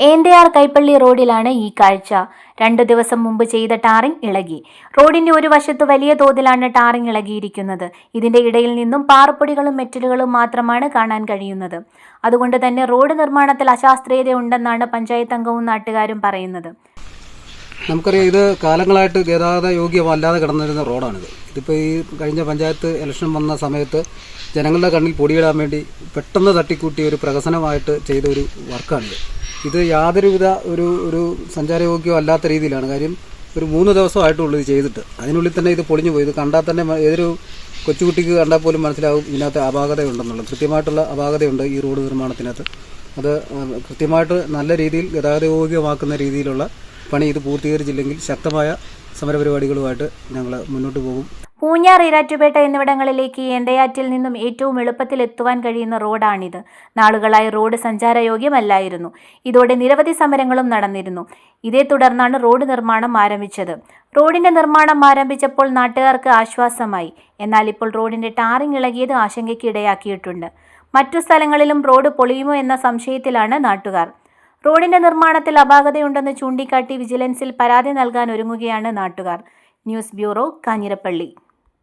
ഏന്തയാർ കൈപ്പള്ളി റോഡിലാണ് ഈ കാഴ്ച. 2 ദിവസം മുമ്പ് ചെയ്ത ടാറിംഗ് ഇളകി. റോഡിന്റെ ഒരു വശത്ത് വലിയ തോതിലാണ് ടാറിംഗ് ഇളകിയിരിക്കുന്നത്. ഇതിന്റെ ഇടയിൽ നിന്നും പാറപ്പൊടികളും മെറ്റലുകളും മാത്രമാണ് കാണാൻ കഴിയുന്നത്. അതുകൊണ്ട് തന്നെ റോഡ് നിർമ്മാണത്തിൽ അശാസ്ത്രീയതയുണ്ടെന്നാണ് പഞ്ചായത്ത് അംഗവും നാട്ടുകാരും പറയുന്നത്. നമുക്കറിയാം, ഇത് കാലങ്ങളായിട്ട് ഗതാഗത യോഗ്യമല്ലാതെ കിടന്നിരുന്ന റോഡാണിത്. ഇതിപ്പോൾ ഈ കഴിഞ്ഞ പഞ്ചായത്ത് ഇലക്ഷൻ വന്ന സമയത്ത് ജനങ്ങളുടെ കണ്ണിൽ പൊടിയിടാൻ വേണ്ടി പെട്ടെന്ന് തട്ടിക്കൂട്ടിയ ഒരു പ്രഹസനമായിട്ട് ചെയ്ത ഒരു വർക്കാണിത്. ഇത് യാതൊരുവിധ ഒരു സഞ്ചാരയോഗ്യം അല്ലാത്ത രീതിയിലാണ്. കാര്യം ഒരു 3 ദിവസമായിട്ടുള്ളൂ ഇത് ചെയ്തിട്ട്. അതിനുള്ളിൽ തന്നെ ഇത് പൊളിഞ്ഞു പോയി. ഇത് കണ്ടാൽ തന്നെ ഏതൊരു കൊച്ചുകുട്ടിക്ക് കണ്ടാൽ പോലും മനസ്സിലാവും ഇതിനകത്ത് അപാകതയുണ്ടെന്നുള്ളത്. കൃത്യമായിട്ടുള്ള അപാകതയുണ്ട് ഈ റോഡ് നിർമ്മാണത്തിനകത്ത്. അത് കൃത്യമായിട്ട് നല്ല രീതിയിൽ ഗതാഗതയോഗ്യമാക്കുന്ന രീതിയിലുള്ള പണി ഇത് പൂർത്തീകരിച്ചില്ലെങ്കിൽ ശക്തമായ സമരപരിപാടികളുമായിട്ട് ഞങ്ങൾ മുന്നോട്ട് പോകും. പൂഞ്ഞാർ, ഈരാറ്റുപേട്ട എന്നിവിടങ്ങളിലേക്ക് ഏന്തയാറ്റിൽ നിന്നും ഏറ്റവും എളുപ്പത്തിൽ എത്തുവാൻ കഴിയുന്ന റോഡാണിത്. നാളുകളായി റോഡ് സഞ്ചാരയോഗ്യമല്ലായിരുന്നു. ഇതോടെ നിരവധി സമരങ്ങളും നടന്നിരുന്നു. ഇതേ തുടർന്നാണ് റോഡ് നിർമ്മാണം ആരംഭിച്ചത്. റോഡിന്റെ നിർമ്മാണം ആരംഭിച്ചപ്പോൾ നാട്ടുകാർക്ക് ആശ്വാസമായി. എന്നാൽ ഇപ്പോൾ റോഡിന്റെ ടാറിംഗ് ഇളകിയത് ആശങ്കയ്ക്ക് ഇടയാക്കിയിട്ടുണ്ട്. മറ്റു സ്ഥലങ്ങളിലും റോഡ് പൊളിയുമോ എന്ന സംശയത്തിലാണ് നാട്ടുകാർ. റോഡിന്റെ നിർമ്മാണത്തിൽ അപാകതയുണ്ടെന്ന് ചൂണ്ടിക്കാട്ടി വിജിലൻസിൽ പരാതി നൽകാൻ ഒരുങ്ങുകയാണ് നാട്ടുകാർ. News bureau, Kanjirappally.